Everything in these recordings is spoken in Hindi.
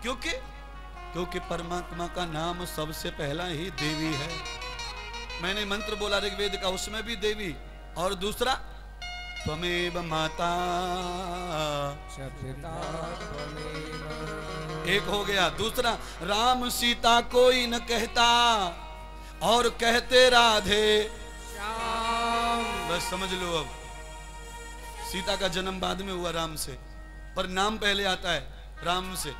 क्योंकि परमात्मा का नाम सबसे पहला ही देवी है। मैंने मंत्र बोला ऋग्वेद का, उसमें भी देवी। और दूसरा त्वमेव माता, एक हो गया। दूसरा राम सीता कोई न कहता और कहते राधे श्याम। बस समझ लो, अब सीता का जन्म बाद में हुआ राम से, पर नाम पहले आता है राम से।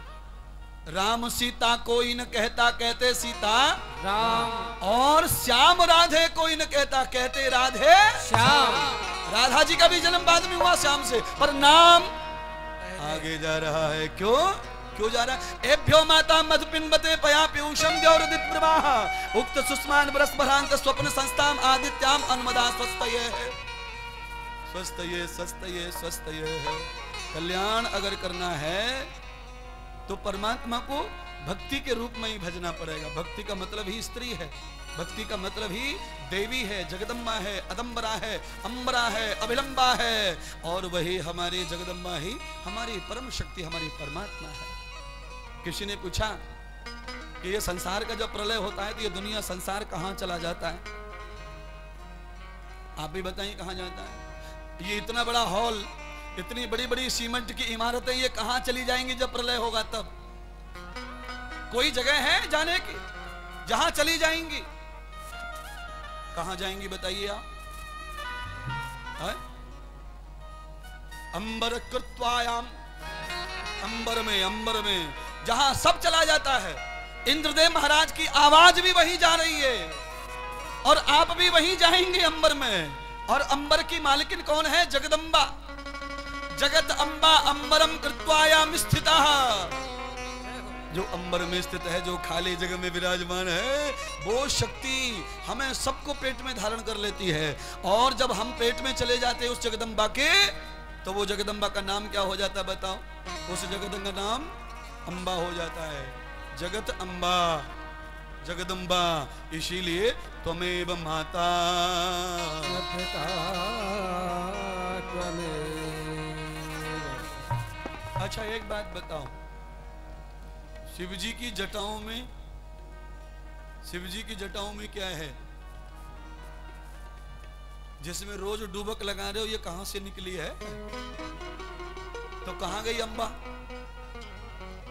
राम सीता कोई न कहता, कहते सीता राम। और श्याम राधे कोई न कहता, कहते राधे श्याम। राधा जी का भी जन्म बाद में हुआ श्याम से, पर नाम आगे जा रहा है। क्यों जा रहा है? एभ्यो माता मधुपिंबते पया पीयूषम द्यौरदित प्रवाह उक्त सुष्मान बरसभरांत स्वप्न संस्थाम आदित्याम अनुमदा स्वस्तये स्वस्तये स्वस्तये स्वस्तये। कल्याण अगर करना है तो परमात्मा को भक्ति के रूप में ही भजना पड़ेगा। भक्ति का मतलब ही स्त्री है, भक्ति का मतलब ही देवी है, जगदम्बा है, अदम्बरा है, अम्बरा है, अभिलंबा है। और वही हमारी जगदम्बा ही हमारी परम शक्ति, हमारी परमात्मा है। किसी ने पूछा कि ये संसार का जब प्रलय होता है तो ये दुनिया संसार कहां चला जाता है? आप भी बताइए कहां जाता है? ये इतना बड़ा हॉल, इतनी बड़ी बड़ी सीमेंट की इमारतें, ये कहां चली जाएंगी जब प्रलय होगा? तब कोई जगह है जाने की जहां चली जाएंगी? कहां जाएंगी बताइए आप? अंबर कृत्वायाम, अंबर में जहां सब चला जाता है। इंद्रदेव महाराज की आवाज भी वहीं जा रही है और आप भी वहीं जाएंगे अंबर में। और अंबर की मालिकिन कौन है? जगदम्बा। जगत अम्बा अंबरम कृत्वायाम स्थिता। जो अंबर में स्थित है, जो खाली जगह में विराजमान है, वो शक्ति हमें सबको पेट में धारण कर लेती है। और जब हम पेट में चले जाते हैं उस जगदम्बा के, तो वो जगदम्बा का नाम क्या हो जाता है बताओ? उस जगदम्बा का नाम अम्बा हो जाता है। जगत अम्बा, जगदम्बा। इसीलिए त्वमेव माता। अच्छा एक बात बताओ, शिवजी की जटाओं में क्या है जिसमें रोज डूबक लगा रहे हो? ये कहां से निकली है? तो कहां गई अंबा?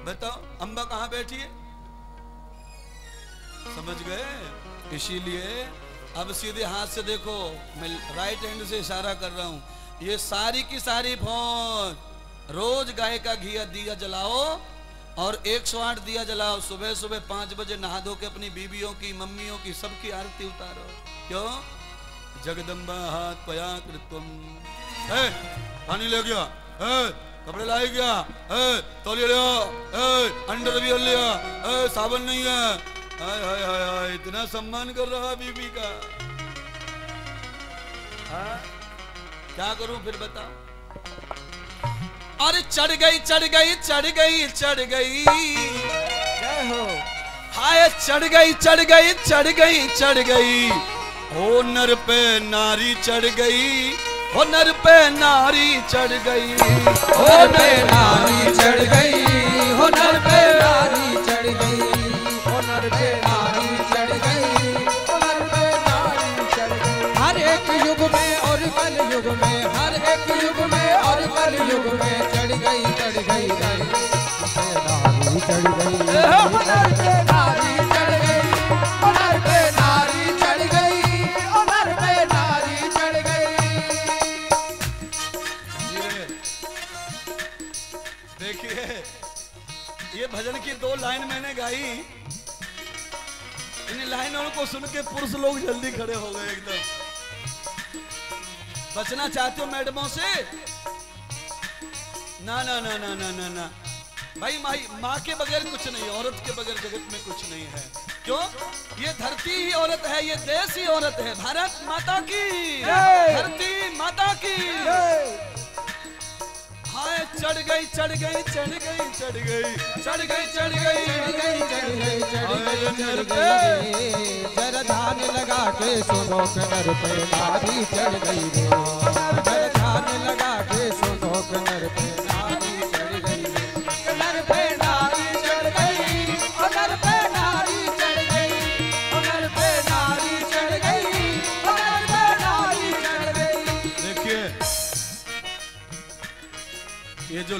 बताओ, अंबा कहां बैठी है? समझ गए? इसीलिए अब सीधे हाथ से देखो, मैं राइट हैंड से इशारा कर रहा हूं। ये सारी की सारी फौज रोज गाय का घी दिया जलाओ और 108 दिया जलाओ। सुबह सुबह 5 बजे नहा धो के अपनी बीवियों की, मम्मियों की, सबकी आरती उतारो। क्यों? जगदम्बा हाथ पया कृत्वम। पानी ले गया, कपड़े लाए गया, तौलिया लिया, अंडर भी लिया, साबुन नहीं है। हाय हाय हाय हाय, इतना सम्मान कर रहा बीबी का। क्या करूं फिर बताओ? अरे चढ़ गई चढ़ गई चढ़ गई चढ़ गई, जय हो। हाय चढ़ गई चढ़ गई चढ़ गई चढ़ गई, ओ नर पे नारी चढ़ गई, ओ नर पे नारी चढ़ गई, ओ पे नारी चढ़ गई, ओ नर पे नारी चढ़ गई, ओ नर पे नारी चढ़ गई, ओ नर पे नारी चढ़ गई। हर एक युग में और कल युग में, हर एक युग में और कल युग में चढ़ गई चढ़ गई नारी चढ़ गई, ओ नर पे नारी चढ़ गई, ओ नर पे नारी चढ़ गई, ओ नर पे नारी चढ़ गई। देखिए ये भजन की 2 लाइन मैंने गाई, इन लाइनों को सुन के पुरुष लोग जल्दी खड़े हो गए एकदम। बचना चाहते हो मैडमों से? ना ना ना ना ना ना ना भाई, माँ के बगैर कुछ नहीं, औरत के बगैर जगत में कुछ नहीं है। क्यों? ये धरती ही औरत है, ये देश ही औरत है। भारत माता की, धरती माता की। हाय चढ़ गई चढ़ गई चढ़ गई चढ़ गई चढ़ गई चढ़ गई चढ़ गई चढ़ गई, जर ध्यान लगा के सुनो नर पे नारी चढ़ गई, जर ध्यान लगा के सुनो नर पे नारी चढ़ गई, नर पे नारी चढ़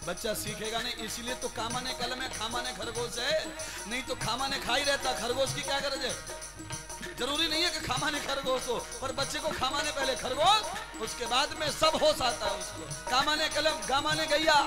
बच्चा सीखेगा नहीं, इसलिए तो कामा ने कलम है, खामा ने खरगोश है। नहीं तो खामा ने खा ही रहता, खरगोश की क्या गरज है? जरूरी नहीं है कि खामा ने खरगोश हो, पर बच्चे को खामा ने पहले खरगोश, उसके बाद में सब होश आता है उसको। कामा ने कलम, गामा ने गैया।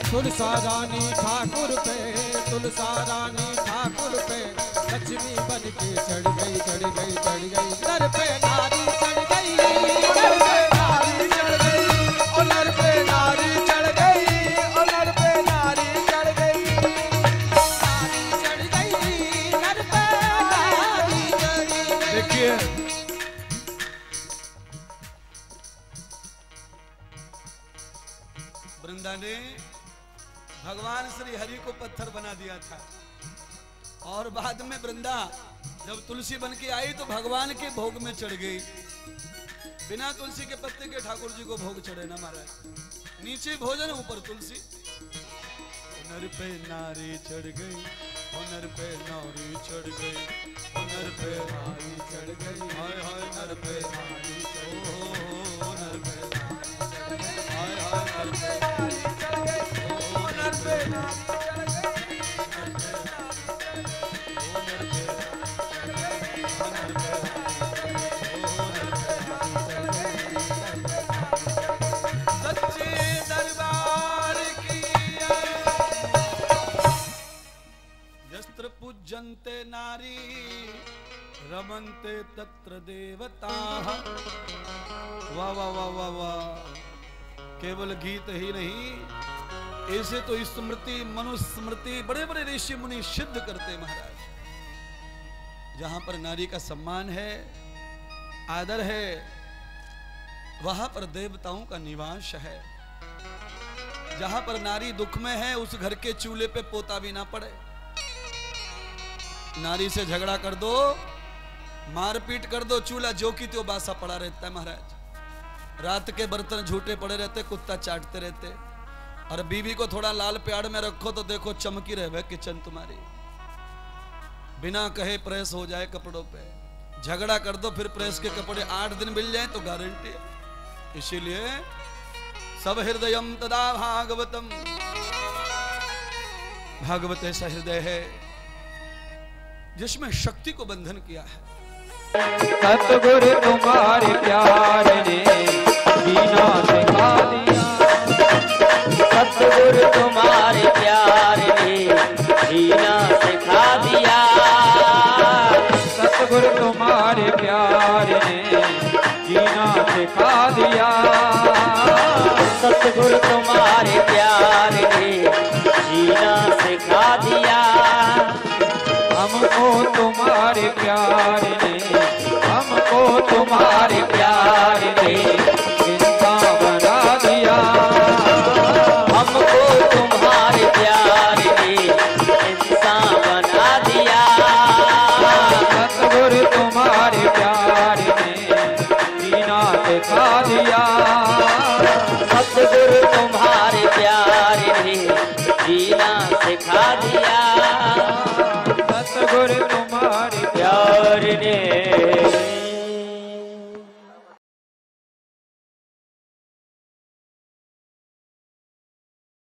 तुलसा रानी ठाकुर पे, तुलसा रानी ठाकुर पे, लक्ष्मी बन के चढ़ गई, चढ़ गई, चढ़ गई, नर पे नारी चढ़ गई, नर पे नारी चढ़ गई, और नर पे नारी चढ़ गई, और नर पे नारी चढ़ गई, नारी चढ़ गई, नर पे नारी चढ़ गई। देखिए वृंदा ने भगवान श्री हरि को पत्थर बना दिया था, और बाद में वृंदा जब तुलसी बन के आई तो भगवान के भोग में चढ़ गई। बिना तुलसी के पत्ते के ठाकुर जी को भोग चढ़े ना महाराज, नीचे भोजन ऊपर तुलसी। नर पे नारी चढ़ गई, नर पे नारी चढ़ गई, नर पे नारी चढ़ गई, हाय हाय नर पे नारी चढ़ गई, नर पे नारी चढ़ गई, हाय हाय नर पे नारी चढ़ गई, नर पे नारी चढ़ गई, सच्चे दरबार की यस्त्र पूज्यन्ते नारी रमन्ते तत्र देवताः। वाह वाह वाह वाह वाह, केवल गीत ही नहीं, ऐसे तो स्मृति मनुस्मृति बड़े बड़े ऋषि मुनि सिद्ध करते महाराज। जहां पर नारी का सम्मान है, आदर है, वहां पर देवताओं का निवास है। जहां पर नारी दुख में है, उस घर के चूल्हे पे पोता भी ना पड़े। नारी से झगड़ा कर दो, मारपीट कर दो, चूल्हा जो की त्यो बासा पड़ा रहता है महाराज। रात के बर्तन झूठे पड़े रहते, कुत्ता चाटते रहते। और बीवी को थोड़ा लाल प्यार में रखो तो देखो चमकी रहे किचन तुम्हारी। बिना कहे प्रेस हो जाए कपड़ों पे, झगड़ा कर दो फिर प्रेस के कपड़े 8 दिन मिल जाए तो गारंटी है। इसीलिए सब हृदयम तदा भागवतम, भागवत ऐसा हृदय है जिसमें शक्ति को बंधन किया है। सतगुरु तुम्हारे प्यार ने जीना सिखा दिया, सतगुरु तुम्हारे प्यार ने जीना सिखा दिया, सतगुरु तुम्हारे प्यार ने जीना सिखा दिया, सतगुरु तुम्हारे प्यार ने जीना सिखा दिया। हमको तुम्हारे प्यार ने, हमको तुम्हारे प्यार ने जिंदा बना दिया, सिखा दिया। सतगुरु तुम्हारे प्यार ने जीना सिखा दिया। सतगुरु तुम्हारे प्यार ने